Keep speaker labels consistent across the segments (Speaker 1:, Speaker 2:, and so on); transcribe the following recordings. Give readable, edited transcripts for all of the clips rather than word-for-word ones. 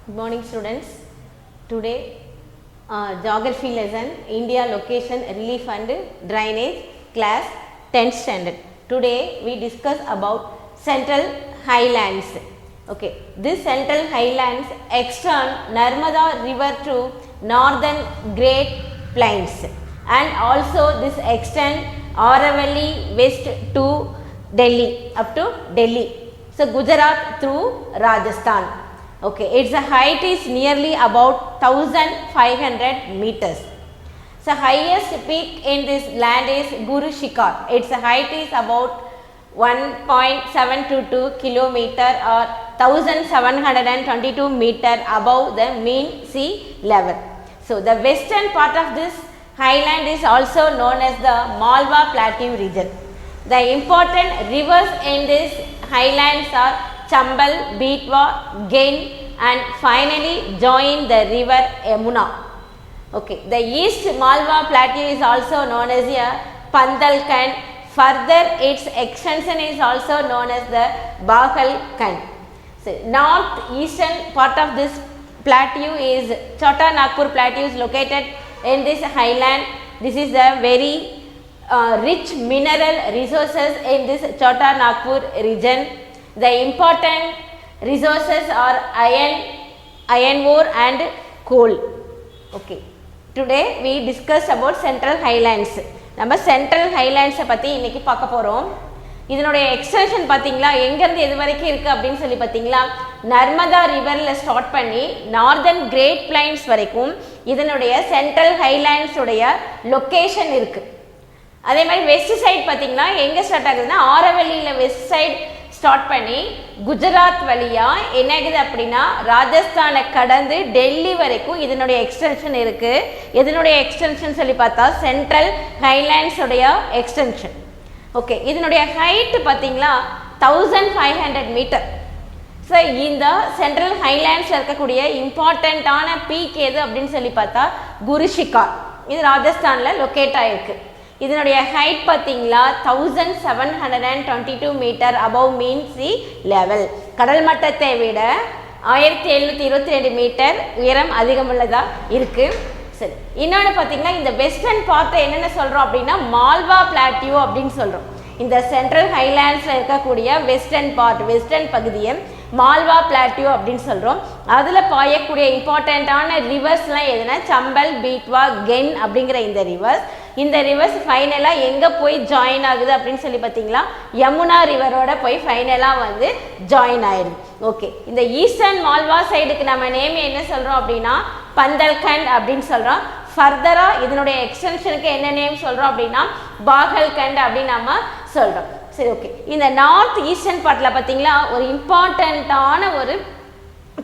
Speaker 1: Good morning students. Today geography lesson India location relief and drainage class 10th standard. Today we discuss about central highlands. Okay, this central highlands extend Narmada river to northern Great Plains and also this extend Aravalli west to Delhi up to Delhi. So Gujarat through Rajasthan. Okay, its height is nearly about 1500 meters. So highest peak in this land is Guru Shikhar. Its height is about 1.722 kilometer or 1722 meter above the mean sea level. So the western part of this highland is also known as the Malwa Plateau region. The important rivers in this highlands are Chambal, Betwa, Gain and finally join the river Yamuna. Okay, the East Malwa Plateau is also known as a Pandalkand. Further, its extension is also known as the Bahalkand. So, northeastern part of this plateau is Chota Nagpur Plateau is located in this highland. This is the very rich mineral resources in this Chota Nagpur region. The important resources are iron ore and coal. Okay. Today we discussed about central highlands. நம்ம central ஹைலாண்ட்ஸை பற்றி இன்றைக்கி பார்க்க போகிறோம். இதனுடைய extension பார்த்தீங்களா எங்கேருந்து எது வரைக்கும் இருக்குது அப்படின்னு சொல்லி பார்த்தீங்களா நர்மதா ரிவரில் ஸ்டார்ட் பண்ணி நார்தர்ன் கிரேட் பிளைன்ஸ் வரைக்கும் இதனுடைய சென்ட்ரல் ஹைலாண்ட்ஸுடைய லொக்கேஷன் இருக்குது. அதே மாதிரி வெஸ்ட் சைட் பார்த்தீங்கன்னா எங்கே ஸ்டார்ட் ஆகுதுன்னா ஆரவல்லியில் வெஸ்ட் சைட் ஸ்டார்ட் பண்ணி குஜராத் வழியாக என்ன ஆகுது அப்படின்னா ராஜஸ்தானை கடந்து டெல்லி வரைக்கும் இதனுடைய எக்ஸ்டென்ஷன் இருக்குது. இதனுடைய எக்ஸ்டென்ஷன் சொல்லி பார்த்தா சென்ட்ரல் ஹைலாண்ட்ஸுடைய எக்ஸ்டென்ஷன். ஓகே, இதனுடைய ஹைட்டு பார்த்தீங்களா 1500 மீட்டர். ஸோ இந்த சென்ட்ரல் ஹைலாண்ட்ஸில் இருக்கக்கூடிய இம்பார்ட்டண்ட்டான பீக் எது அப்படின்னு சொல்லி பார்த்தா குரு ஷிகார். இது ராஜஸ்தானில் லொக்கேட் ஆகிருக்கு. இதனுடைய ஹைட் பார்த்தீங்களா 1722 மீட்டர் அபவ் மீன் சி லெவல். கடல் மட்டத்தை விட 1722 மீட்டர் உயரம் அதிகமுள்ளதாக இருக்குது. சரி, இன்னொன்று பார்த்தீங்கன்னா இந்த வெஸ்டர்ன் பார்ட்டை என்னென்ன சொல்கிறோம் அப்படின்னா மால்வா பிளாட்டியூ அப்படின்னு சொல்கிறோம். இந்த சென்ட்ரல் ஹைலாண்ட்ஸில் இருக்கக்கூடிய வெஸ்டர்ன் பகுதியை மால்வா பிளாட்டியூ அப்படின்னு சொல்கிறோம். அதில் பாயக்கூடிய இம்பார்ட்டண்ட்டான ரிவர்ஸ்லாம் எதுனா சம்பல், பீட்வா, கென் அப்படிங்கிற இந்த ரிவர்ஸ். இந்த ரிவர்ஸ் ஃபைனலாக எங்கே போய் ஜாயின் ஆகுது அப்படின்னு சொல்லி பார்த்தீங்களா யமுனா ரிவரோட போய் ஃபைனலாக வந்து ஜாயின் ஆயிடுது. ஓகே, இந்த ஈஸ்டர்ன் மால்வா சைடுக்கு நம்ம நேம் என்ன சொல்கிறோம் அப்படின்னா பந்தல்கண்ட் அப்படின்னு சொல்கிறோம். ஃபர்தராக இதனுடைய எக்ஸ்டென்ஷனுக்கு என்ன நேம் சொல்கிறோம் அப்படின்னா பாகல்கண்ட் அப்படின்னு நம்ம சொல்கிறோம். சரி, ஓகே, இந்த நார்த் ஈஸ்டர்ன் பார்ட்டில் பார்த்தீங்களா ஒரு இம்பார்ட்டண்ட்டான ஒரு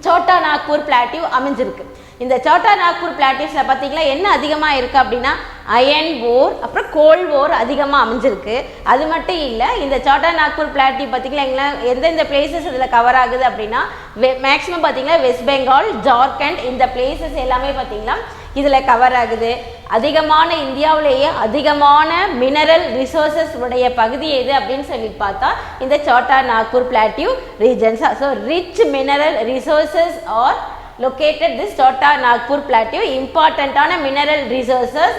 Speaker 1: சோட்டா நாக்பூர் பிளாட்டியூ அமைஞ்சிருக்கு. இந்த சோட்டா நாக்பூர் பிளாட்டியூஸில் பார்த்தீங்களா என்ன அதிகமாக இருக்குது அப்படின்னா அயன் ஓர் அப்புறம் கோல் ஓர் அதிகமாக அமைஞ்சிருக்கு. அது மட்டும் இல்லை, இந்த சோட்டா நாக்பூர் பிளாட்டியூ பார்த்தீங்களா எந்தெந்த பிளேசஸ் இதில் கவர் ஆகுது அப்படின்னா மேக்ஸிமம் பார்த்தீங்கன்னா வெஸ்ட் பெங்கால், ஜார்க்கண்ட் இந்த பிளேசஸ் எல்லாமே பார்த்தீங்கன்னா இதில் கவர் ஆகுது. அதிகமான இந்தியாவிலேயே அதிகமான மினரல் ரிசோர்ஸஸ் உடைய பகுதி எது அப்படின்னு சொல்லி பார்த்தா இந்த Chota Nagpur plateau regions. So rich mineral resources are located this Chota Nagpur plateau. Important mineral resources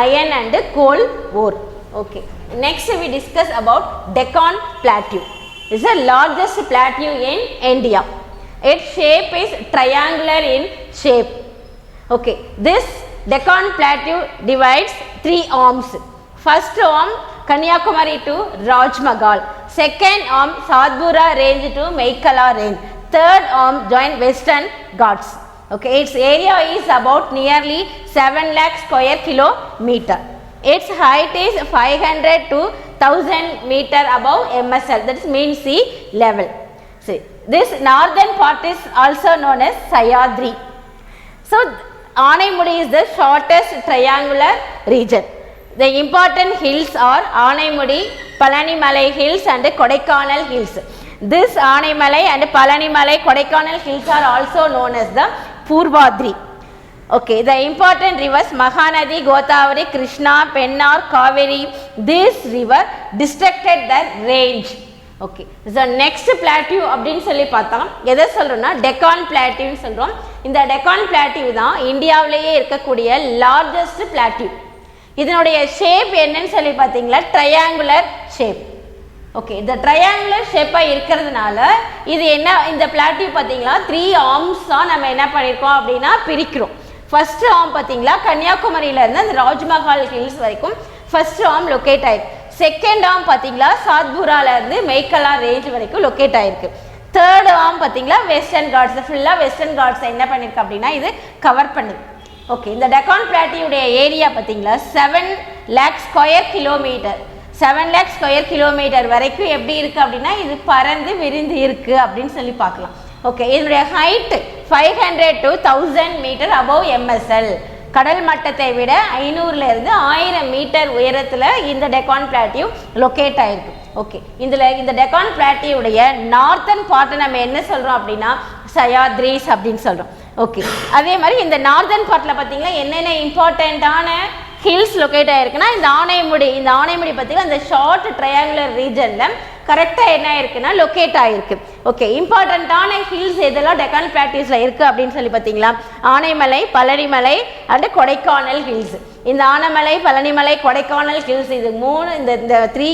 Speaker 1: iron and coal ore. Okay, next we discuss about Deccan Plateau. This is the largest plateau in India. Its shape is triangular in shape. Okay, this Deccan Plateau divides 3 arms. First arm Kanyakumari to Rajmahal, second arm Satpura range to Meikala range, third arm join Western Ghats. Okay, its area is about nearly 7 lakh square kilometer. Its height is 500 to 1000 meter above MSL, that is mean sea level. See, this northern part is also known as Sayadri. So Anaimudi is the shortest triangular region. The important hills are Anaimudi, Palanimalai hills and Kodaikanal hills. This Anaimmalai and Palanimalai Kodaikanal hills are also known as the Purvadri. Okay, the important rivers Mahanadi, Godavari, Krishna, Pennar, Kaveri, this river distracted the range. Okay so next plateau அப்படின்னு சொல்லி பார்த்தா எதை சொல்கிறோம்னா டெக்கான் பிளாட்டியூன்னு சொல்கிறோம். இந்த Deccan plateau தான் இந்தியாவிலேயே இருக்கக்கூடிய லார்ஜஸ்ட் பிளாட்டியூ. இதனுடைய ஷேப் என்னன்னு சொல்லி பார்த்தீங்களா ட்ரையாங்குலர் ஷேப். ஓகே இந்த ட்ரையாங்குலர் ஷேப்பாக இருக்கிறதுனால இது என்ன இந்த பிளாட்டியூ பார்த்தீங்களா 3 ஆர்ம்ஸாக நம்ம என்ன பண்ணியிருக்கோம் அப்படின்னா பிரிக்கிறோம். ஃபர்ஸ்ட் ஆர்ம் பார்த்தீங்களா கன்னியாகுமரியிலேருந்து அந்த ராஜ்மஹால் ஹில்ஸ் வரைக்கும் ஃபர்ஸ்ட் ஆர்ம் லொக்கேட் ஆயிருக்கு. செகண்ட் ஆர்ம் பார்த்தீங்களா சாத்புராலேருந்து மெய்கலா ரேஞ்ச் வரைக்கும் லொக்கேட் ஆயிருக்கு. தேர்ட் ஆர்ம் பார்த்தீங்களா வெஸ்டர்ன் காட்ஸ் ஃபுல்லாக வெஸ்டர்ன் காட்ஸ் என்ன பண்ணியிருக்கு அப்படின்னா இது கவர் பண்ணி. ஓகே இந்த டெக்கான் பிளாட்டியூடைய ஏரியா பார்த்தீங்களா 7 lakh square kilometer 7 lakh square kilometer வரைக்கும் எப்படி இருக்குது அப்படின்னா இது பறந்து விரிந்து இருக்குது அப்படின்னு சொல்லி பார்க்கலாம். ஓகே இதனுடைய height 500 to 1000 metre above MSL. கடல் மட்டத்தை விட 500லேருந்து 1000 மீட்டர் உயரத்தில் இந்த டெக்கான் பிளாட்டியூ லொக்கேட் ஆயிருக்கு. ஓகே இந்த டெக்கான் பிளாட்டியூடைய நார்த்தன் பார்ட்டை நம்ம என்ன சொல்கிறோம் அப்படின்னா சயாத்ரீஸ் அப்படின்னு சொல்கிறோம். ஓகே அதே மாதிரி இந்த நார்தன் பார்ட்டில் பார்த்தீங்கன்னா என்னென்ன இம்பார்ட்டண்ட்டான ஹில்ஸ் லொக்கேட் ஆகிருக்குன்னா இந்த ஆனைமுடி பார்த்தீங்கன்னா இந்த ஷார்ட் ட்ரையாங்குலர் ரீஜனில் கரெக்டாக என்ன ஆயிருக்குன்னா லொக்கேட் ஆகிருக்கு. ஓகே இம்பார்ட்டண்ட்டான ஹில்ஸ் எதெல்லாம் டெக்கான் பிளாட்டியூஸில் இருக்குது அப்படின்னு சொல்லி பார்த்தீங்களா ஆனைமலை, பழனிமலை அண்டு கொடைக்கானல் ஹில்ஸ். இந்த ஆனைமலை, பழனிமலை, கொடைக்கானல் ஹில்ஸ் இது 3 இந்த 3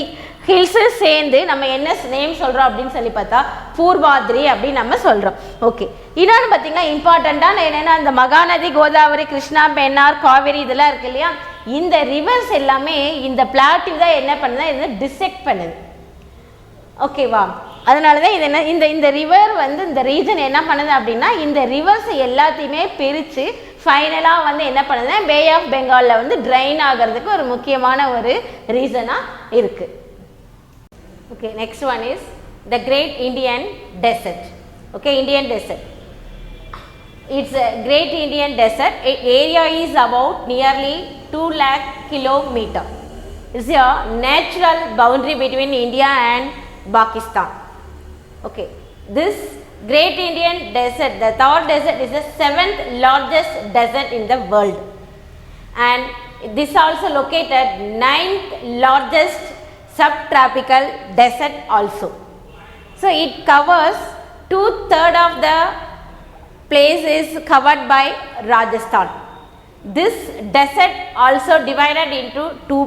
Speaker 1: ஹில்ஸு சேர்ந்து நம்ம என்ன நேம் சொல்கிறோம் அப்படின்னு சொல்லி பார்த்தா பூர்வாத்ரி அப்படின்னு நம்ம சொல்கிறோம். ஓகே இன்னொன்று பார்த்தீங்கன்னா இம்பார்ட்டண்ட்டான என்னென்னா இந்த மகாநதி, கோதாவரி, கிருஷ்ணா, பெண்ணார், காவேரி இதெல்லாம் இருக்கு இல்லையா இந்த ரிவர்ஸ் எல்லாமே இந்த பிளாட்டியூ தான் என்ன பண்ணுதுன்னா இதை டிசெக்ட் பண்ணுது. ஓகேவா அதனால தான் இது என்ன இந்த ரிவர் வந்து இந்த ரீஜன் என்ன பண்ணுது அப்படின்னா இந்த ரிவர்ஸ் எல்லாத்தையுமே பிரித்து ஃபைனலாக வந்து என்ன பண்ணுதுன்னா பே ஆஃப் பெங்காலில் வந்து ட்ரைன் ஆகிறதுக்கு ஒரு முக்கியமான ஒரு ரீசனாக இருக்குது. Okay, next one is the Great Indian Desert. Okay, Indian Desert. It's a Great Indian Desert. Area is about nearly 2 lakh kilometer. It's a natural boundary between India and Pakistan. Okay, this Great Indian Desert, the Thar Desert, is the 7th largest desert in the world, and this also located 9th largest subtropical desert also. So it covers 2/3 of the place is covered by Rajasthan. This desert also divided into 2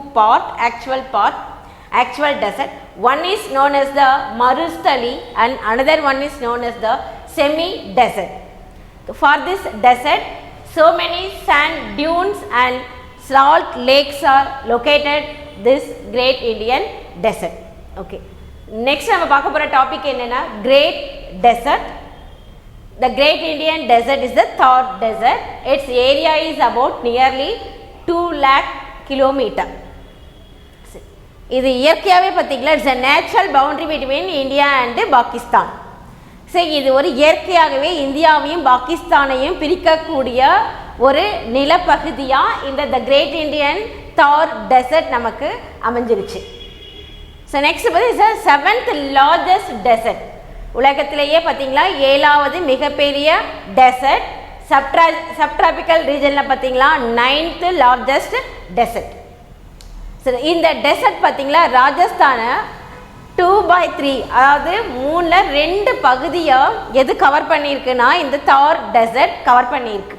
Speaker 1: actual desert. One is known as the Marustali and another one is known as the semi desert. For this desert so many sand dunes and salt lakes are located this Great Indian Desert. Okay, next நம்ம பார்க்க போகிற topic என்னன்னா Great Desert. The Great Indian Desert is the Thar Desert. Its area is about nearly 2 lakh kilometer. இது இயற்கையாகவே பார்த்தீங்களா it's a natural boundary between India and Pakistan. சரி இது ஒரு இயற்கையாகவே இந்தியாவையும் பாகிஸ்தானையும் பிரிக்கக்கூடிய ஒரு நிலப்பகுதியாக இந்த த கிரேட் இண்டியன் தார் டெசர்ட் நமக்கு அமைஞ்சிருச்சு. ஸோ நெக்ஸ்ட் பார்த்தீங்கன்னா 7th லார்ஜஸ்ட் டெசர்ட். உலகத்திலேயே பார்த்தீங்களா 7வது மிகப்பெரிய டெசர்ட். சப்ட்ராபிக்கல் ரீஜனில் பார்த்தீங்களா 9th லார்ஜஸ்ட் டெசர்ட். ஸோ இந்த டெசர்ட் பார்த்தீங்களா ராஜஸ்தானை 2/3 அதாவது 3/2 பகுதியாக எது கவர் பண்ணியிருக்குன்னா இந்த தார் டெசர்ட் கவர் பண்ணியிருக்கு.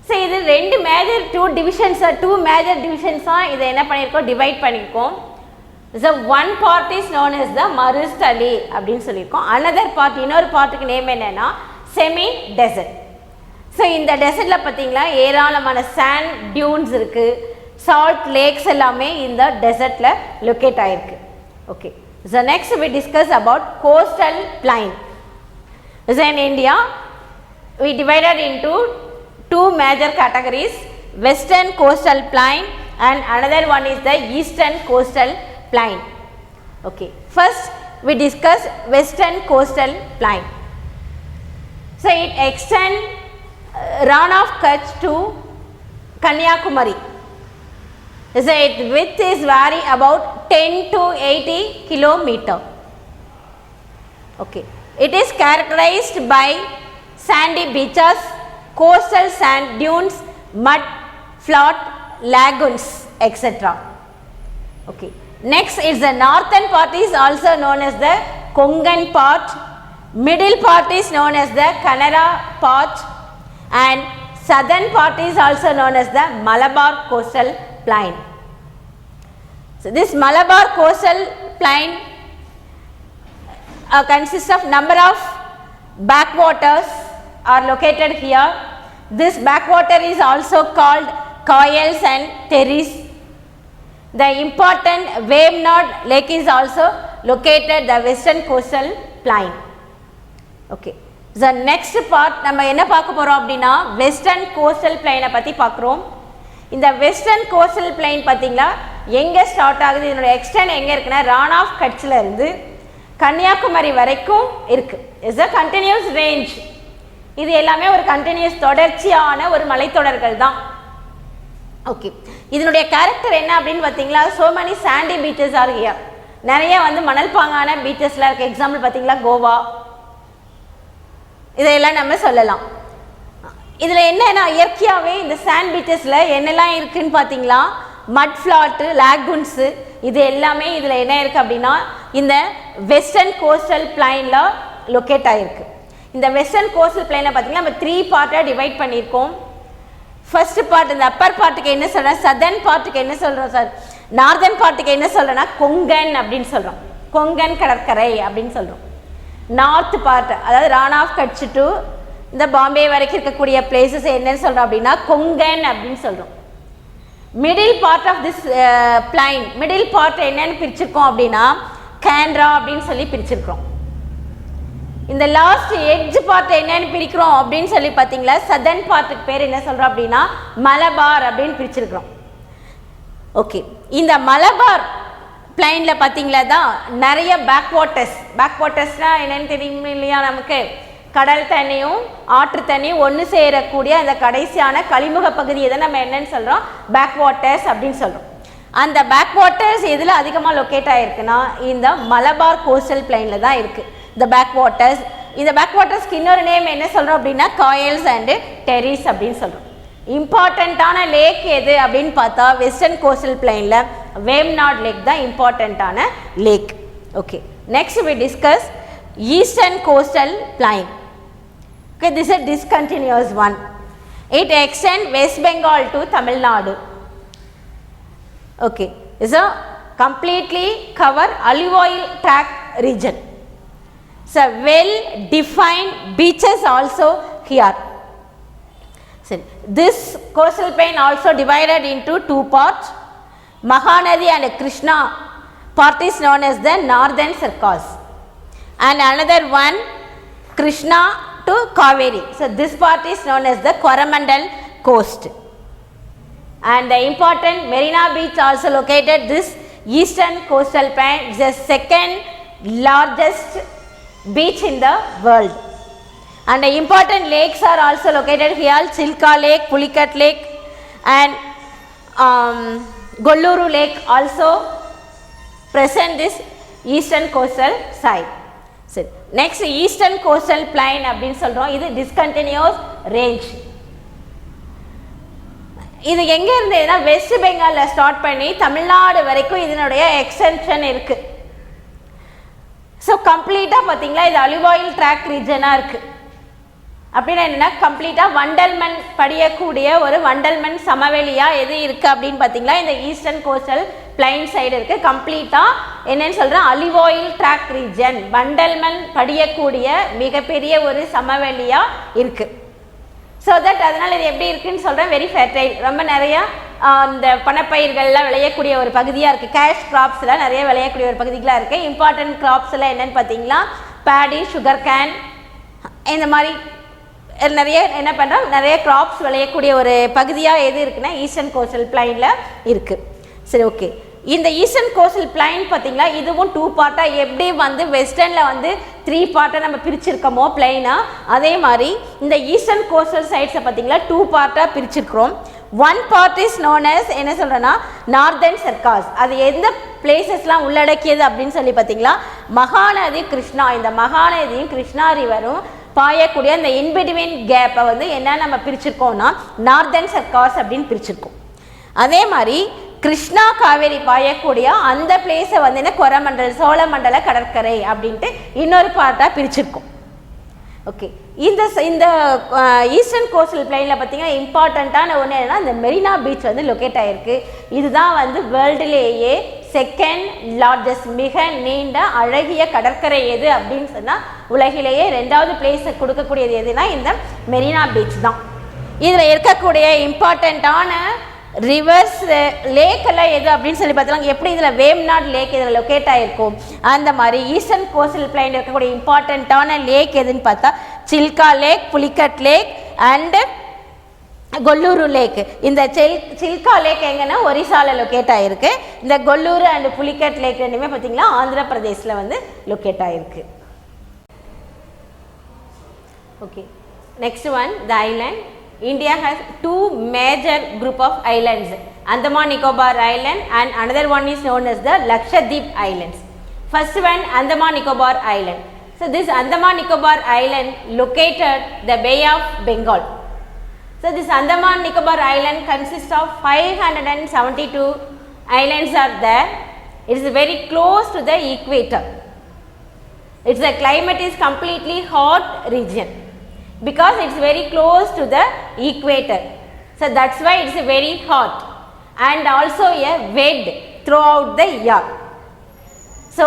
Speaker 1: ஸோ இது 2 மேஜர் 2 மேஜர் டிவிஷன்ஸாக இதை என்ன பண்ணியிருக்கோம் டிவைட் பண்ணியிருக்கோம். So one part is known as the Marusthali அப்படின்னு சொல்லியிருக்கோம். அனதர் பார்ட் இன்னொரு பார்ட்டுக்கு நேம் என்னென்னா செமி டெசர்ட். ஸோ இந்த டெசர்ட்டில் பார்த்தீங்களா ஏராளமான சாண்ட் டியூன்ஸ் இருக்குது, சால்ட் லேக்ஸ் எல்லாமே இந்த டெசர்ட்டில் லொக்கேட் ஆகிருக்கு. Okay, so next we discuss about coastal plain. So in India we divided into 2 major categories, western coastal plain and another one is the eastern coastal plain. Okay, first we discuss western coastal plain. So it extends Rann of Kutch to Kanyakumari. So its width is vary about 10 to 80 kilometer. Okay, it is characterized by sandy beaches, coastal sand dunes, mud flat lagoons, etc. Okay, Next is the northern part is also known as the Konkan part, middle part is known as the Kannada part, and southern part is also known as the Malabar coastal plain. So this Malabar coastal plain consists of number of backwaters are located here. This backwater is also called Coyles and Terrace. The important Wavenard lake is also located the western coastal plain. Okay. The next part நம்ம என்ன பார்க்க போறோம் அப்படினா western coastal plain பத்தி பார்க்கறோம். இந்த western coastal plain பாத்தீங்களா எங்க ஸ்டார்ட் ஆகுது, இதோட எக்ஸ்டெண்ட் எங்க இருக்குன்னா ரான் ஆஃப் கட்ச்ல இருந்து கன்னியாகுமரி வரைக்கும் இருக்கு. Is a continuous range. இது எல்லாமே ஒரு கண்டினியூஸ் தொடர்ச்சியான ஒரு மலைத்தொடர்கள் தான். ஓகே, இதனுடைய கேரக்டர் என்ன அப்படின்னு பார்த்தீங்களா, so many sandy beaches are here. நிறைய வந்து மணல் பாங்கான பீச்சஸ்லாம் இருக்குது. எக்ஸாம்பிள் பார்த்தீங்களா கோவா, இதையெல்லாம் நம்ம சொல்லலாம். இதில் என்னன்னா இயற்கையாகவே இந்த சாண்ட் பீச்சஸில் என்னெல்லாம் இருக்குதுன்னு பார்த்தீங்களா, மட் ஃப்ளாட்டு, லேகுன்ஸு, இது எல்லாமே இதில் என்ன இருக்குது அப்படின்னா இந்த வெஸ்டர்ன் கோஸ்டல் பிளைனில் லொக்கேட் ஆகிருக்கு. இந்த வெஸ்டர்ன் கோஸ்டல் பிளைனை பார்த்தீங்கன்னா நம்ம 3 பார்ட்டாக டிவைட் பண்ணியிருக்கோம். ஃபர்ஸ்ட் பார்ட் இந்த அப்பர் பார்ட்டுக்கு என்ன சொல்கிறோம், சதர்ன் பார்ட்டுக்கு என்ன சொல்கிறோம் சார், நார்தர்ன் பார்ட்டுக்கு என்ன சொல்கிறோன்னா கொங்கன் அப்படின்னு சொல்கிறோம், கொங்கன் கடற்கரை அப்படின்னு சொல்கிறோம். நார்த் பார்ட் அதாவது ரான் ஆஃப் கட்ச் டு இந்த பாம்பே வரைக்கும் இருக்கக்கூடிய பிளேசஸ் என்னன்னு சொல்கிறோம் அப்படின்னா கொங்கன் அப்படின்னு சொல்கிறோம். Middle part of this plain, middle part என்னன்னு பிரிச்சிருக்கோம் அப்படின்னா கேண்ட்ரா அப்படின்னு சொல்லி பிரிச்சிருக்கிறோம். இந்த லாஸ்ட் எட்ஜ் பார்ட் என்னன்னு பிரிக்கிறோம் அப்படின்னு சொல்லி பார்த்தீங்களா, சதர்ன் பார்ட்டுக்கு பேர் என்ன சொல்கிறோம் அப்படின்னா மலபார் அப்படின்னு பிரிச்சிருக்கிறோம். ஓகே, இந்த மலபார் பிளைனில் பார்த்தீங்களா தான் நிறைய பேக் வாட்டர்ஸ்னால் என்னென்னு தெரியும் இல்லையா, நமக்கு கடல் தண்ணியும் ஆற்று தண்ணியும் ஒன்று சேரக்கூடிய அந்த கடைசியான கழிமுக பகுதியை தான் நம்ம என்னன்னு சொல்கிறோம் பேக் வாட்டர்ஸ் அப்படின்னு சொல்கிறோம். அந்த பேக் வாட்டர்ஸ் எதில் அதிகமாக லொக்கேட் ஆகிருக்குன்னா இந்த மலபார் கோஸ்டல் பிளைனில் தான் இருக்குது இந்த பேக் வாட்டர்ஸ். இந்த பேக் வாட்டர்ஸ்க்கு இன்னொரு நேம் என்ன சொல்கிறோம் அப்படின்னா காயல்ஸ் அண்டு டெரிஸ் அப்படின்னு சொல்கிறோம். இம்பார்ட்டண்ட்டான லேக் எது அப்படின்னு பார்த்தா வெஸ்டர்ன் கோஸ்டல் பிளைனில் வேவ்நாட் லேக் தான் இம்பார்ட்டண்ட்டான lake. Okay, next we discuss eastern coastal plain. Okay, this is a discontinuous one. It extends West Bengal to Tamil Nadu. Okay, is a completely cover olive oil track region. So well defined beaches also here. So this coastal plain also divided into 2 parts. Mahanadi and Krishna part is known as the northern circus, and another one Krishna to Kaveri. So this part is known as the Coromandel coast. And the important Marina Beach also located this eastern coastal plain. It is the second largest beach in the world. And the important lakes are also located here. Chilka Lake, Pulikat Lake and Golluru Lake also present this eastern coastal side. So next eastern coastal plain அப்படின்னு சொல்கிறோம். இது discontinuous range. இது எங்கே இருந்ததுன்னா west பெங்காலில் start பண்ணி தமிழ்நாடு வரைக்கும் இதனுடைய எக்ஸ்டென்ஷன் இருக்குது. ஸோ கம்ப்ளீட்டாக பார்த்தீங்களா இது அலிவ் ஆயில் ட்ராக் ரீஜனாக இருக்குது. அப்படின்னா என்னென்னா கம்ப்ளீட்டாக வண்டல்மண் படியக்கூடிய ஒரு வண்டல்மண் சமவெளியாக எது இருக்குது அப்படின்னு பார்த்தீங்களா இந்த ஈஸ்டர்ன் கோஸ்டல் பிளைன் சைடு இருக்குது. கம்ப்ளீட்டாக என்னன்னு சொல்கிறேன் அலிவ் ஆயில் ட்ராக் ரீஜன், வண்டல்மண் படியக்கூடிய மிகப்பெரிய ஒரு சமவெளியாக இருக்குது. ஸோ தட் அதனால் இது எப்படி இருக்குன்னு சொல்கிறேன், வெரி ஃபெர்டைல், ரொம்ப நிறையா இந்த பணப்பயிர்கள்லாம் விளையக்கூடிய ஒரு பகுதியாக இருக்குது. கேஷ் கிராப்ஸ்லாம் நிறைய விளையக்கூடிய ஒரு பகுதிகளாக இருக்குது. இம்பார்ட்டன்ட் கிராப்ஸ் எல்லாம் என்னென்னு பார்த்தீங்கன்னா பேடி, சுகர் கேன், இந்த மாதிரி நிறைய என்ன பண்ணுறோம் நிறைய கிராப்ஸ் விளையக்கூடிய ஒரு பகுதியாக எது இருக்குன்னா ஈஸ்டர்ன் கோஸ்டல் பிளைனில் இருக்குது. சரி, ஓகே, இந்த ஈஸ்டர்ன் கோஸ்டல் பிளைன் பார்த்தீங்களா இதுவும் 2 பார்ட்டாக எப்படி வந்து வெஸ்டர்னில் வந்து 3 பார்ட்டாக நம்ம பிரிச்சிருக்கோமோ பிளைனாக, அதே மாதிரி இந்த ஈஸ்டர்ன் கோஸ்டல் சைட்ஸை பார்த்தீங்களா 2 பார்ட்டாக பிரிச்சிருக்கிறோம். 1 பார்ட் இஸ் நோன் அஸ் என்ன சொல்கிறேன்னா நார்தர்ன் சர்க்காஸ். அது எந்த பிளேசஸ்லாம் உள்ளடக்கியது அப்படின்னு சொல்லி பார்த்தீங்களா மகாநதி, கிருஷ்ணா, இந்த மகாநதியும் கிருஷ்ணா ரிவரும் பாயக்கூடிய அந்த இன்பிட்வீன் கேப்பை வந்து என்ன நம்ம பிரிச்சிருக்கோம்னா நார்தர்ன் சர்க்காஸ் அப்படின்னு பிரிச்சிருக்கோம். அதே மாதிரி கிருஷ்ணா காவேரி பாயக்கூடிய அந்த பிளேஸை வந்து என்ன கொரமண்டல் சோழமண்டல கடற்கரை அப்படின்ட்டு இன்னொரு பார்ட்டாக பிரிச்சிருக்கோம். ஓகே, இந்த ஈஸ்டர்ன் கோஸ்டல் பிளைனில் பார்த்தீங்கன்னா இம்பார்ட்டண்ட்டான ஒன்று என்னன்னா இந்த மெரினா பீச் வந்து லொக்கேட் ஆகிருக்கு. இதுதான் வந்து வேர்ல்டுலேயே செகண்ட் லார்ஜஸ்ட் மிக நீண்ட அழகிய கடற்கரை எது அப்படின்னு சொன்னால் உலகிலேயே 2வது பிளேஸை கொடுக்கக்கூடியது எதுனா இந்த மெரினா பீச் தான். இதில் இருக்கக்கூடிய இம்பார்ட்டண்ட்டான ரிவர்ஸ் லேக் எல்லாம் எது அப்படின்னு சொல்லி பார்த்தோம்னா எப்படி இதில் வேம்நாட் லேக் இதில் லொக்கேட் ஆகிருக்கும் அந்த மாதிரி ஈஸ்டர்ன் கோஸ்டல் பிளைன் இருக்கக்கூடிய இம்பார்ட்டண்ட்டான லேக் எதுன்னு பார்த்தா சில்கா லேக், புலிகட் லேக் அண்டு கொல்லூரு லேக். இந்த சில்கா லேக் எங்கன்னா ஒரிசாவில் லொக்கேட் ஆகிருக்கு. இந்த கொல்லூரு அண்ட் புலிகட் லேக் ரெண்டுமே பார்த்தீங்கன்னா ஆந்திர பிரதேசில் வந்து லொக்கேட் ஆகிருக்கு. Okay, next one the island. India has 2 major group of islands, Andaman Nicobar Island and another one is known as the Lakshadweep Islands. First one Andaman Nicobar Island. So this Andaman Nicobar Island located the Bay of Bengal. So this Andaman Nicobar Island consists of 572 islands are there. It is very close to the equator. Its climate is completely hot region because it's very close to the equator, so that's why it's very hot and also a wet throughout the year. So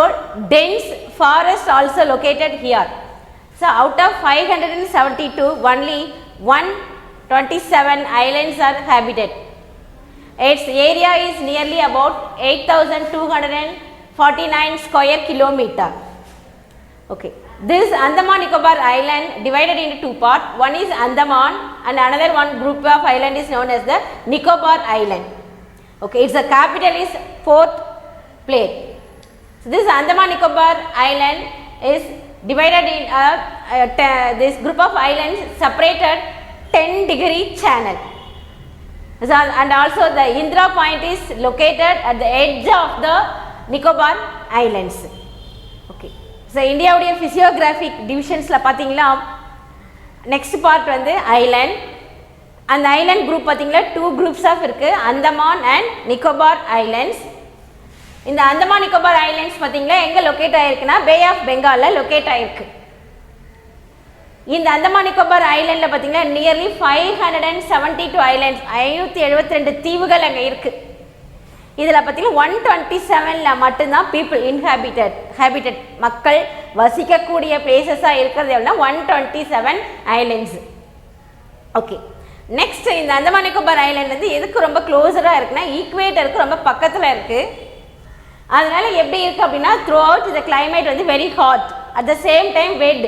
Speaker 1: dense forest also located here. So out of 572 only 127 islands are habited. Its area is nearly about 8249 square kilometer. Okay, this Andaman Nicobar Island divided into 2 parts. One is Andaman and another one group of island is known as the Nicobar Island. Okay, its capital is Port Blair. So this Andaman Nicobar Island is divided in this group of islands separated 10-degree channel. So, and also the Indra Point is located at the edge of the Nicobar Islands. So இந்தியாவுடைய physiographic டிவிஷன்ஸில் பார்த்தீங்களா next part வந்து island. அந்த island group பார்த்தீங்களா 2 groups of இருக்குது, Andaman and Nicobar islands. இந்த Andaman Nicobar islands பார்த்தீங்களா எங்கே locate ஆகிருக்குன்னா pay of பெங்காலில் லொக்கேட் ஆகிருக்கு. இந்த அந்தமான் நிக்கோபார் ஐலேண்டில் பார்த்தீங்கன்னா நியர்லி 572 ஐலேண்ட்ஸ் 572 தீவுகள் அங்கே இருக்குது. இதில் பார்த்தீங்கன்னா 127ல் மட்டும்தான் பீப்புள் ஹேபிட்டட் மக்கள் வசிக்கக்கூடிய பிளேசஸாக இருக்கிறது எவ்வளோனா 127 ஐலேண்ட்ஸ். ஓகே, நெக்ஸ்ட் இந்த அந்தமான் நிக்கோபார் ஐலேண்ட் வந்து எதுக்கு ரொம்ப க்ளோஸராக இருக்குன்னா ஈக்குவேட்டருக்கு ரொம்ப பக்கத்தில் இருக்குது. அதனால எப்படி இருக்குது அப்படின்னா த்ரூ அவுட் இந்த கிளைமேட் வந்து very hot at the same time wet,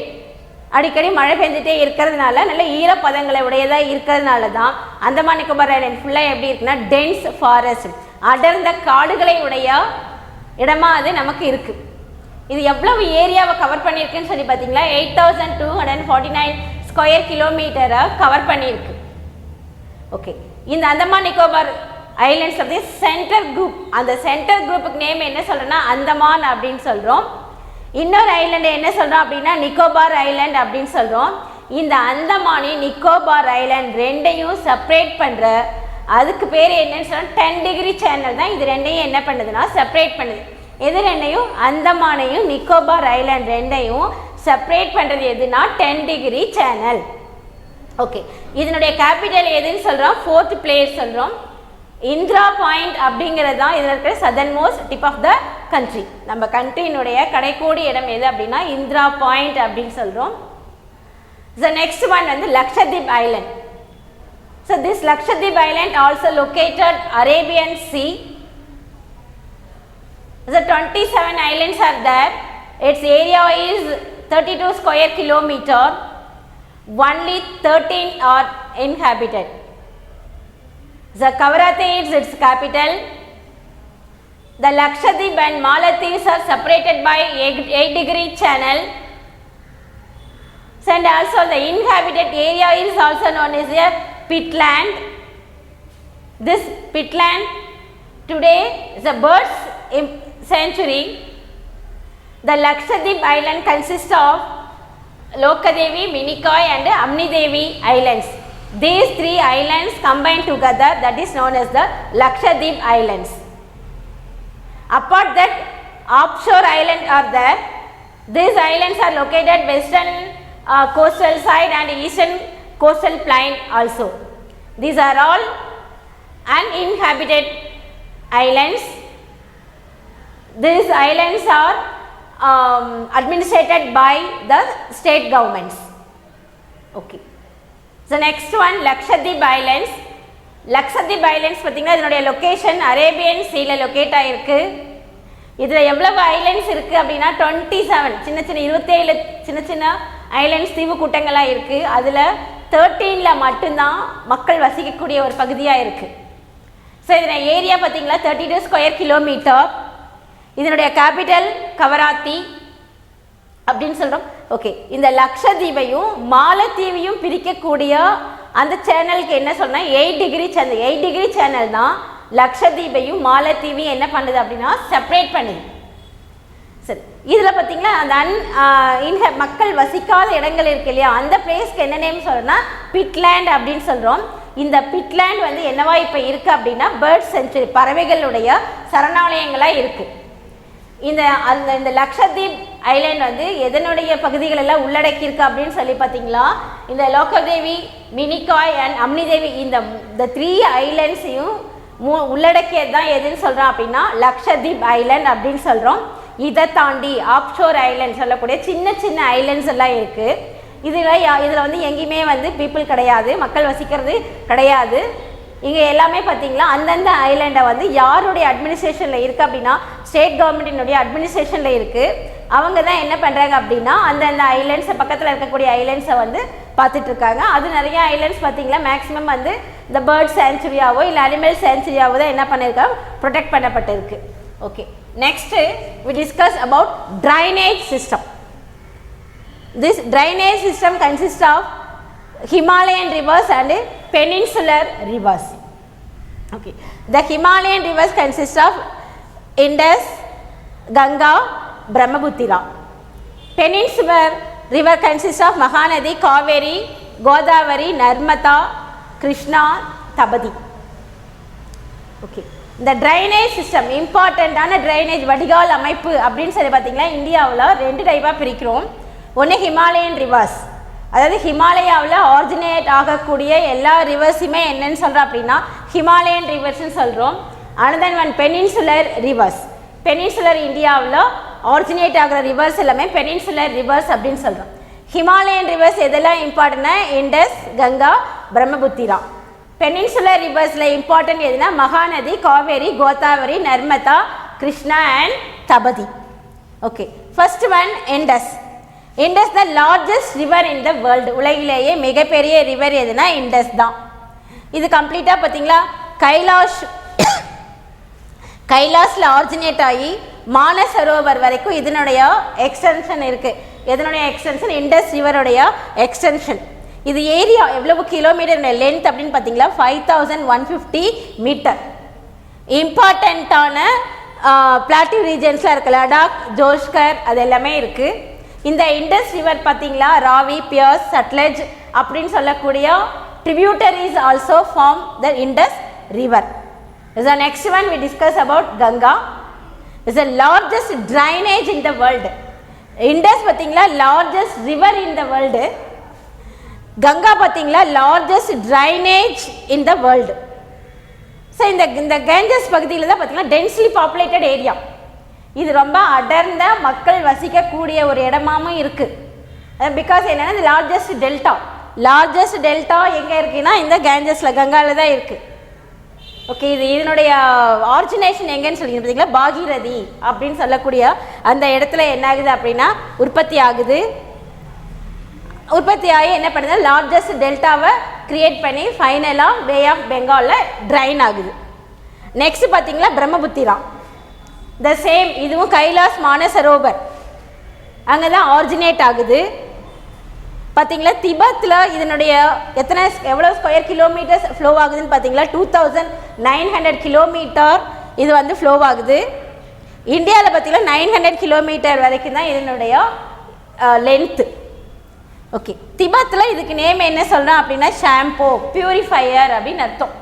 Speaker 1: அடிக்கடி மழை பெஞ்சிட்டே இருக்கிறதுனால நல்ல ஈரப்பதங்களை உடையதாக இருக்கிறதுனால தான் அந்தமான் நிக்கோபார் ஐலேண்ட் ஃபுல்லாக எப்படி இருக்குன்னா டென்ஸ் ஃபாரஸ்ட் அடர்ந்த காடுகளை உடைய இடமா அது நமக்கு இருக்குது. இது எவ்வளவு ஏரியாவை கவர் பண்ணியிருக்குன்னு சொல்லி பார்த்தீங்களா 8249 ஸ்கொயர் கிலோமீட்டரை கவர் பண்ணியிருக்கு. ஓகே, இந்த அந்தமான் நிக்கோபார் ஐலேண்ட்ஸ் வந்து சென்டர் குரூப். அந்த சென்டர் குரூப்புக்கு நேம் என்ன சொல்கிறோன்னா அந்தமான் அப்படின்னு சொல்கிறோம். இன்னொரு ஐலேண்டு என்ன சொல்கிறோம் அப்படின்னா நிக்கோபார் ஐலேண்ட் அப்படின்னு சொல்கிறோம். இந்த அந்தமானி நிக்கோபார் ஐலேண்ட் ரெண்டையும் செப்பரேட் பண்ணுற அதுக்கு பேர் என்னன்னு சொன்னால் 10-degree சேனல் தான். இது ரெண்டையும் என்ன பண்ணுதுன்னா செப்பரேட் பண்ணுது. எது ரெண்டையும்? அந்தமானையும் நிக்கோபார் ஐலேண்ட் ரெண்டையும் செப்பரேட் பண்ணுறது எதுனா 10-degree சேனல். ஓகே, இதனுடைய கேபிட்டல் எதுன்னு சொல்கிறோம்? 4th பிளேஸ் சொல்கிறோம். இந்திரா பாயிண்ட் அப்படிங்கிறது தான் இதில் இருக்கிற southern most tip of the country. நம்ம கண்ட்ரியினுடைய கடைக்கோடி இடம் எது அப்படின்னா இந்திரா பாயிண்ட் அப்படின்னு சொல்கிறோம். த நெக்ஸ்ட் ஒன் வந்து Lakshadweep island. So this Lakshadweep Island also located Arabian Sea. The 27 islands are there. Its area is 32 square kilometer. Only 13 are inhabited. The Kavarathe is its capital. The Lakshadweep and Maldives are separated by 8-degree channel. And also the inhabited area is also known as a Pitland. This Pitland today is a birds sanctuary. The Lakshadweep Island consists of Lokadevi, Minicoy and Amnidevi Islands. These 3 islands combined together, that is known as the Lakshadweep Islands. Apart that, offshore islands are there. These islands are located western coastal side and eastern coastal plain also. These are all uninhabited islands. These islands are administered by the state governments. Okay. So next one, Lakshadweep Islands. Lakshadweep Islands பார்த்தீங்கன்னா இதனுடைய location Arabian சீல locate ஆயிருக்கு. இதில் எவ்வளவு islands இருக்குது அப்படின்னா 27 சின்ன சின்ன 27 சின்ன சின்ன ஐலண்ட்ஸ் தீவு கூட்டங்களாக இருக்குது. அதில் 13 மட்டும்தான் மக்கள் வசிக்கக்கூடிய ஒரு பகுதியாக இருக்குது. ஸோ இதன் ஏரியா பார்த்தீங்களா 32 ஸ்கொயர் கிலோமீட்டர். இதனுடைய கேபிட்டல் கவராத்தி அப்படின்னு சொல்கிறோம். ஓகே, இந்த லக்ஷதீபையும் மாலத்தீவையும் பிரிக்கக்கூடிய அந்த சேனலுக்கு என்ன சொன்னால் 8 டிகிரி சேனல். 8 டிகிரி சேனல் தான் லக்ஷதீபையும் மாலத்தீவையும் என்ன பண்ணுது அப்படின்னா செப்பரேட் பண்ணுது. சரி, இதில் பார்த்தீங்கன்னா அந்த மக்கள் வசிக்காத இடங்கள் இருக்கு இல்லையா, அந்த பிளேஸ்க்கு என்ன நேம் சொல்கிறோன்னா பிட்லேண்ட் அப்படின்னு சொல்கிறோம். இந்த பிட்லேண்ட் வந்து என்னவா இப்போ இருக்குது அப்படின்னா பேர்ட் சென்ச்சுரி, பறவைகளுடைய சரணாலயங்களாக இருக்குது. இந்த லக்ஷதீப் ஐலேண்ட் வந்து எதனுடைய பகுதிகள் எல்லாம் உள்ளடக்கியிருக்கு அப்படின்னு சொல்லி பார்த்தீங்களா, இந்த லோகதேவி, மினிகாய் அண்ட் அம்னிதேவி இந்த 3 ஐலேண்ட்ஸையும் உள்ளடக்கியது தான் எதுன்னு சொல்கிறோம் அப்படின்னா லக்ஷதீப் ஐலேண்ட் அப்படின்னு சொல்கிறோம். இதை தாண்டி ஆப்ஷோர் ஐலேண்ட் சொல்லக்கூடிய சின்ன சின்ன ஐலேண்ட்ஸ் எல்லாம் இருக்குது. இதில் வந்து எங்கேயுமே வந்து பீப்புள் கிடையாது, மக்கள் வசிக்கிறது கிடையாது. இங்கே எல்லாமே பார்த்தீங்களா அந்தந்த ஐலேண்டை வந்து யாருடைய அட்மினிஸ்ட்ரேஷனில் இருக்குது அப்படின்னா ஸ்டேட் கவர்மெண்ட்டினுடைய அட்மினிஸ்ட்ரேஷனில் இருக்குது. அவங்க தான் என்ன பண்ணுறாங்க அப்படின்னா அந்தந்த ஐலேண்ட்ஸை பக்கத்தில் இருக்கக்கூடிய ஐலேண்ட்ஸை வந்து பார்த்துட்ருக்காங்க. அது நிறைய ஐலேண்ட்ஸ் பார்த்தீங்களா மேக்ஸிமம் வந்து இந்த பேர்ட் சேஞ்சுரியாவோ இல்லை அனிமல் சேஞ்சுரியாவோ தான் என்ன பண்ணியிருக்கா ப்ரொடெக்ட் பண்ணப்பட்டிருக்கு. Okay, next we discuss about drainage system. This drainage system consists of Himalayan rivers and peninsular rivers. Okay, the Himalayan rivers consist of Indus, Ganga, Brahmaputra. Peninsular river consists of Mahanadi, Kaveri, Godavari, Narmada, Krishna, Tabadi. Okay, இந்த drainage system இம்பார்ட்டண்ட்டான drainage வடிகால் அமைப்பு அப்படின்னு சொல்லி பார்த்தீங்கன்னா இந்தியாவில் 2 டைப்பாக பிரிக்கிறோம். ஒன்று ஹிமாலயன் ரிவர்ஸ், அதாவது ஹிமாலயாவில் ஆரிஜினேட் ஆகக்கூடிய எல்லா ரிவர்ஸுமே என்னன்னு சொல்கிறோம் அப்படின்னா ஹிமாலயன் ரிவர்ஸ்ன்னு சொல்கிறோம். Another one peninsular rivers. Peninsular இந்தியாவில் ஆரிஜினேட் ஆகிற ரிவர்ஸ் எல்லாமே பெனின்சுலர் ரிவர்ஸ் அப்படின்னு சொல்கிறோம். ஹிமாலயன் ரிவர்ஸ் எதெல்லாம் இம்பார்ட்டன்னா இண்டஸ், கங்கா, பிரம்மபுத்திரா. பெனின்சுலர் ரிவர்ஸில் இம்பார்ட்டன்ட் எதுனா Mahanadi, Kaveri, Godavari, Narmada, Krishna and Tapati. Okay, first one Indus. Indus the largest river in the world. உலகிலேயே மிகப்பெரிய ரிவர் எதுனா இண்டஸ் தான். இது கம்ப்ளீட்டாக பார்த்தீங்களா கைலாஸில் ஆரிஜினேட் ஆகி மானசரோவர் வரைக்கும் இதனுடைய எக்ஸ்டென்ஷன் இருக்குது. எதனுடைய எக்ஸ்டென்ஷன்? இண்டஸ் ரிவருடைய எக்ஸ்டென்ஷன். இது ஏரியா எவ்வளவு கிலோமீட்டர் லென்த் அப்படின்னு பார்த்தீங்களா 5150 மீட்டர். இம்பார்ட்டண்ட்டான பிளாட்டிவ் ரீஜன்ஸில் இருக்க லடாக், ஜோஷ்கர் அது எல்லாமே இருக்குது. இந்த இண்டஸ் ரிவர் பார்த்தீங்களா ராவி, பியர்ஸ், சட்லஜ் அப்படின்னு சொல்லக்கூடிய tributaries also form the Indus river. Is the next one we discuss about Ganga. Is the largest drainage in the world. Indus பார்த்தீங்களா largest river in the world. Ganga பார்த்தீங்களா largest drainage in the world. So இந்த Ganges பகுதியில் தான் பார்த்தீங்கன்னா densely populated area. இது ரொம்ப அடர்ந்த மக்கள் வசிக்கக்கூடிய ஒரு இடமாவும் இருக்குது. பிகாஸ் என்னென்னா இந்த லார்ஜஸ்ட் டெல்டா எங்கே இருக்குன்னா இந்த கேஞ்சஸில் கங்காவில் தான் இருக்குது. ஓகே, இதனுடைய ஆரிஜினேஷன் எங்கேன்னு சொல்லி பார்த்தீங்களா பாகீரதி அப்படின்னு சொல்லக்கூடிய அந்த இடத்துல என்ன ஆகுது அப்படின்னா உற்பத்தி ஆகி என்ன பண்ணுது லார்ஜஸ்ட் டெல்டாவை கிரியேட் பண்ணி ஃபைனலாக பே ஆஃப் பெங்காலில் ட்ரைன் ஆகுது. நெக்ஸ்ட் பார்த்தீங்களா பிரம்மபுத்திரா. த சேம், இதுவும் கைலாஸ் மானசரோவர் அங்கே தான் ஆரிஜினேட் ஆகுது. பார்த்தீங்களா திபத்தில் இதனுடைய எவ்வளோ ஸ்கொயர் கிலோமீட்டர்ஸ் ஃப்ளோ ஆகுதுன்னு பார்த்தீங்களா 2900 கிலோமீட்டர் இது வந்து ஃப்ளோ ஆகுது. இந்தியாவில் பார்த்தீங்கன்னா 900 கிலோமீட்டர் வரைக்கும் தான் இதனுடைய லென்த்து. ஓகே, திபெத்தில் இதுக்கு நேம் என்ன சொல்கிறோம் அப்படின்னா ஷாம்போ, பியூரிஃபையர் அப்படின்னு அர்த்தம்.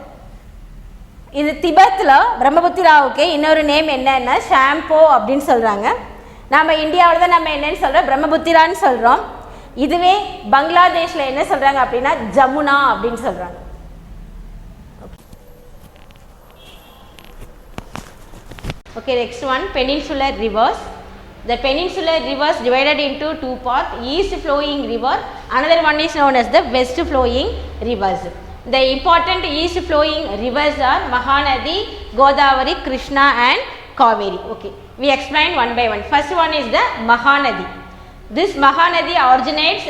Speaker 1: இது திபெத்தில் பிரம்மபுத்திராவுக்கு இன்னொரு நேம் என்னன்னா ஷாம்போ அப்படின்னு சொல்கிறாங்க. நம்ம இந்தியாவில் தான் நம்ம என்னன்னு சொல்கிறோம், பிரம்மபுத்திரான்னு சொல்கிறோம். இதுவே பங்களாதேஷில் என்ன சொல்கிறாங்க அப்படின்னா ஜமுனா அப்படின்னு சொல்கிறாங்க. Okay, next one, peninsular rivers. The peninsular rivers divided into two parts, east flowing river, another one is known as the west flowing rivers. The important east flowing rivers are Mahanadi, Godavari, Krishna and Kaveri. Okay, we explain one by one. First one is the Mahanadi. This Mahanadi originates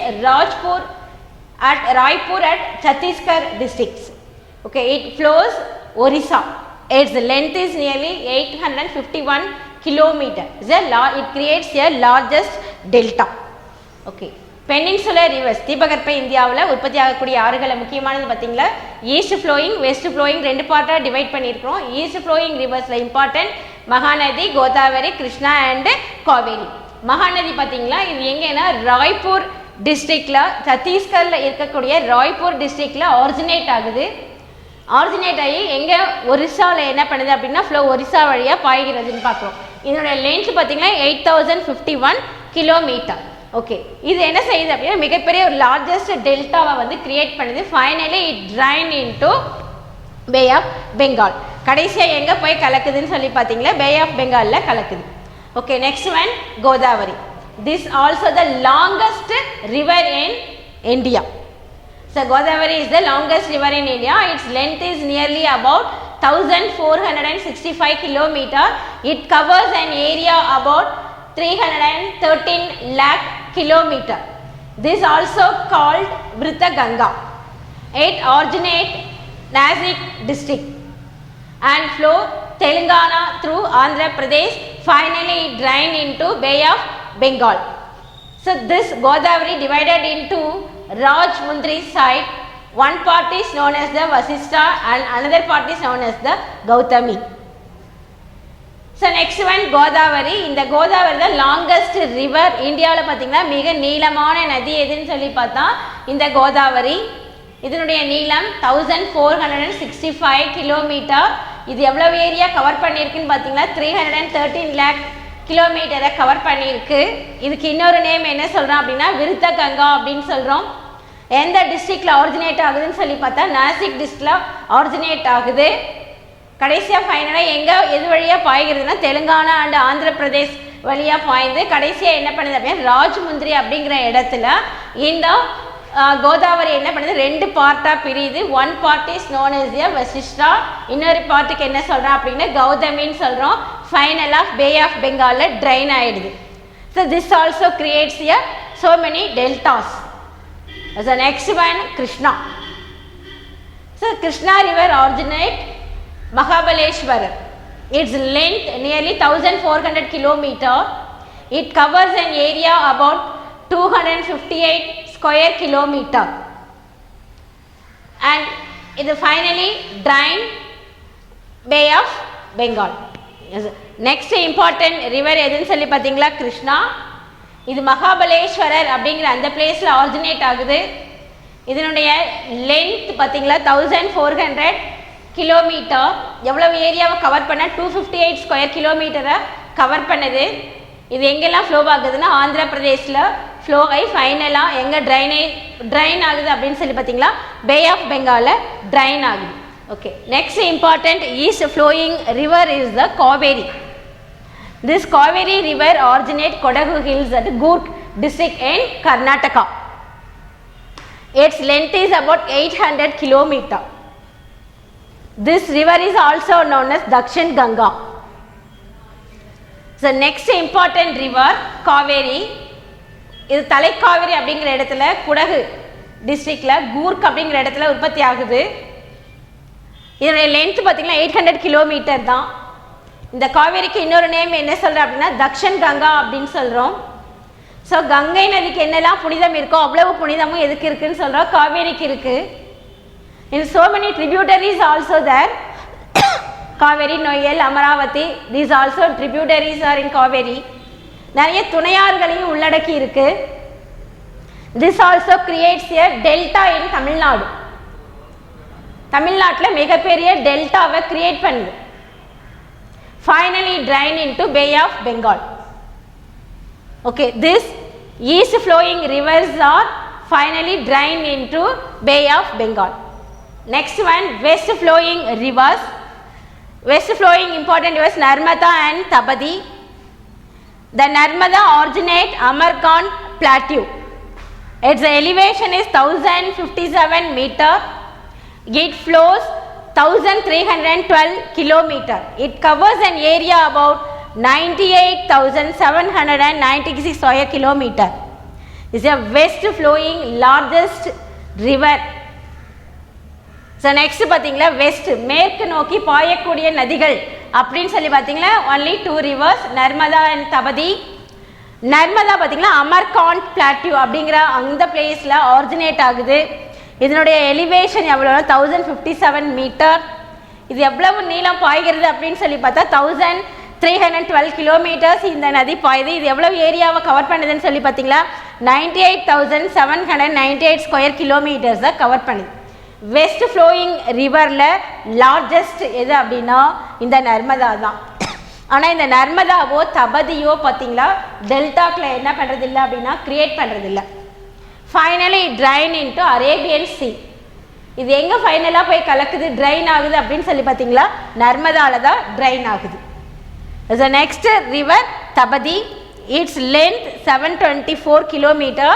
Speaker 1: Raipur at Chhattisgarh districts. Okay, it flows Orissa. Its length is nearly 851 kilometers. It creates a largest delta. Okay, peninsular rivers, தீபகற்ப இந்தியாவில் உற்பத்தி ஆகக்கூடிய ஆறுகளை முக்கியமானது பார்த்தீங்களா, east flowing west flowing ரெண்டு பார்ட்டாக divide பண்ணியிருக்கிறோம். ஈஸ்ட் ஃப்ளோயிங் ரிவர்ஸில் இம்பார்ட்டன்ட் மகாநதி, கோதாவரி, கிருஷ்ணா அண்ட் காவேரி. மகாநதி பார்த்தீங்களா, இது எங்கன்னா ராய்ப்பூர் டிஸ்ட்ரிக்டில், சத்தீஸ்கரில் இருக்கக்கூடிய ராய்ப்பூர் டிஸ்ட்ரிக்டில் ஆரிஜினேட் ஆகுது. ஆரிஜினேட் ஆகி எங்கே ஒரிசாவில் என்ன பண்ணுது அப்படின்னா ஒரிசா வழியாக பாய்கிறதுன்னு பார்க்குறோம். இதனுடைய லென்த் பார்த்தீங்கன்னா 8051 கிலோமீட்டர். ஓகே, இது என்ன செய்யுது அப்படின்னா மிகப்பெரிய ஒரு லார்ஜஸ்ட் டெல்டாவை வந்து கிரியேட் பண்ணுது. Finally it drain into bay of Bengal. கடைசியாக எங்கே போய் கலக்குதுன்னு சொல்லி பார்த்தீங்களா, பே ஆஃப் பெங்காலில் கலக்குது. Okay, next one Godavari. This also the longest river in India. So Godavari is the longest river in India. Its length is nearly about 1465 kilometer. It covers an area about 313 lakh kilometer. This also called Vrita Ganga. It originates Nasik district and flow Telangana through Andhra Pradesh. Finally it drained into Bay of Bengal. So this Godavari divided into Rajmundri side. One part is known as the Vasistha and another part is known as the Gautami. So next one Godavari. இந்த கோதாவரி தான் longest river. இந்தியாவில் பார்த்தீங்கன்னா மிக நீளமான நதி எதுன்னு சொல்லி பார்த்தா இந்த கோதாவரி. இதனுடைய நீளம் 1465 கிலோமீட்டர். இது எவ்வளவு ஏரியா கவர் பண்ணியிருக்குன்னு பார்த்தீங்கன்னா 313 lakh கிலோமீட்டரை கவர் பண்ணியிருக்கு. இதுக்கு இன்னொரு நேம் என்ன சொல்கிறோம் அப்படின்னா விருத்த கங்கா அப்படின்னு சொல்கிறோம். எந்த டிஸ்ட்ரிக்டில் ஆரிஜினேட் ஆகுதுன்னு சொல்லி பார்த்தா நாசிக் டிஸ்ட்ரிக்டில் ஆரிஜினேட் ஆகுது. கடைசியாக ஃபைனலாக எது வழியாக பாய்கிறதுனா தெலுங்கானா அண்ட் ஆந்திர பிரதேஷ் வழியாக பாய்ந்து கடைசியாக என்ன பண்ணுது அப்படின்னா ராஜ்முந்திரி அப்படிங்கிற இடத்துல இந்த கோதாவரி என்ன பண்ணுது ரெண்டு பார்ட்டாக பிரியுது. One part is known as a Vasishta, இன்னொரு பார்ட்டுக்கு என்ன சொல்கிறோம் அப்படின்னா கௌதமின்னு சொல்கிறோம். ஃபைனலாக பே ஆஃப் பெங்காலில் ட்ரைன் ஆகிடுது. So this also creates a so many deltas. As the next one Krishna. So Krishna river originate Mahabaleshwar. Its length nearly 1400 kilometer. It covers an area about 258 square kilometer and it finally drain Bay of Bengal. Next important river எதுன்னு சொல்லி பார்த்தீங்களா கிருஷ்ணா. இது மகாபலேஸ்வரர் அப்படிங்கிற அந்த பிளேஸில் originate ஆகுது. இதனுடைய length பார்த்தீங்களா 1400 கிலோமீட்டர். எவ்வளவு ஏரியாவை கவர் பண்ண 258 ஸ்கொயர் கிலோமீட்டரை கவர் பண்ணுது. இது எங்கெல்லாம் ஃப்ளோ ஆகுதுன்னா ஆந்திர பிரதேஷில் ஃப்ளோ ஆகி ஃபைனலாக எங்கே ட்ரைன் ஆகுது அப்படின்னு சொல்லி பார்த்தீங்களா பே ஆஃப் பெங்காலில் ட்ரைன் ஆகுது. Okay, next important east flowing river is the Kaveri. This Kaveri river originates Kodagu hills at Gurk district in Karnataka. Its length is about 800 km. This river is also known as Dakshin Ganga. So next important river Kaveri. இது தலைக்காவேரி அப்படிங்கிற இடத்துல குடகு டிஸ்ட்ரிக்டில் கூர்க் அப்படிங்கிற இடத்துல உற்பத்தி ஆகுது. இதனுடைய length பார்த்தீங்கன்னா 800 கிலோமீட்டர் தான். இந்த காவேரிக்கு இன்னொரு நேம் என்ன சொல்கிறோம் அப்படின்னா தக்ஷன் கங்கா அப்படின்னு சொல்கிறோம். ஸோ கங்கை நதிக்கு என்னெல்லாம் புனிதம் இருக்கோ அவ்வளவு புனிதமும் எதுக்கு இருக்குன்னு சொல்கிறோம் காவேரிக்கு இருக்குது. இன் so many tributaries also there. Kaveri, Noyyal, Amaravathi, these also tributaries are in Kaveri. நிறைய துணையாறுகளையும் உள்ளடக்கி இருக்கு. This also creates a delta in Tamil Nadu. தமிழ்நாட்டில் மிகப்பெரிய டெல்டாவை கிரியேட் பண்ணுது. Finally drain into Bay of Bengal. Okay, this east flowing rivers are finally drained into Bay of Bengal. Next one, west flowing rivers. West flowing important rivers Narmada and Tabadi. The Narmada originate Amarkand Plateau. Its elevation is 1057 meter. It flows 1312 kilometer. It covers an area about 98,796 square kilometer. It's a west flowing largest river. So next பாத்தீங்களா west மேற்கு நோக்கி பாயக்கூடிய நதிகள் அப்படின்னு சொல்லி பாத்தீங்களா only 2 rivers Narmada and Tapti. Narmada பாத்தீங்களா அமர்காண்ட் plateau அப்படிங்கிற அந்த பிளேஸ்ல ஆரிஜினேட் ஆகுது. இதனுடைய எலிவேஷன் எவ்வளவு 1057 மீட்டர். இது எவ்வளவு நீளம் பாய்கிறது அப்படின்னு சொல்லி பார்த்தா 1312 கிலோமீட்டர்ஸ் இந்த நதி பாயுது. இது எவ்வளவு ஏரியாவை கவர் பண்ணுதுன்னு சொல்லி பார்த்தீங்களா 98,798 ஸ்கொயர் கிலோமீட்டர்ஸை கவர் பண்ணுது. வெஸ்ட் ஃப்ளோயிங் ரிவரில் லார்ஜஸ்ட் எது அப்படின்னா இந்த நர்மதா தான். ஆனால் இந்த நர்மதாவோ தபதியோ பார்த்தீங்களா டெல்டாக்கில் என்ன பண்ணுறது இல்லை அப்படின்னா கிரியேட் பண்ணுறது இல்லை. Finally drain into Arabian sea. இது எங்கே ஃபைனலாக போய் கலக்குது ட்ரைன் ஆகுது அப்படின்னு சொல்லி பார்த்தீங்களா நர்மதாவில் தான் ட்ரைன் ஆகுது. The next river Tabadi, its length 724 kilometer.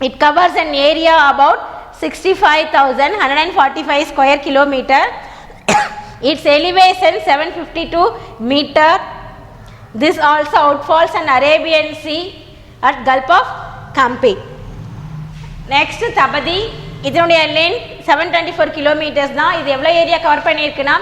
Speaker 1: It covers an area about 65,145 square kilometer. Its elevation 752 meter. This also outfalls an Arabian Sea at Gulf of Campe. Next Tabadi, இதனுடைய length 724 kilometers தான். இது எவ்வளோ area cover பண்ணியிருக்குன்னா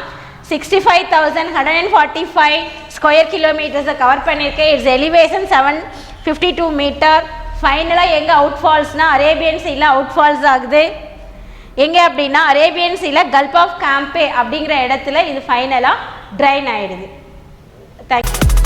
Speaker 1: 65,145 square கிலோமீட்டர்ஸை cover பண்ணியிருக்கு. Its elevation 752 meter. ஃபைனலாக எங்கே அவுட்ஃபால்ஸ்னால் Arabian சீல அவுட்ஃபால்ஸ் ஆகுது. எங்கே அப்படின்னா அரேபியன் சீல கல்ஃப் ஆஃப் காம்பே அப்படிங்கிற இடத்துல இது ஃபைனலாக ட்ரைன் ஆகிடுது. தேங்க்யூ.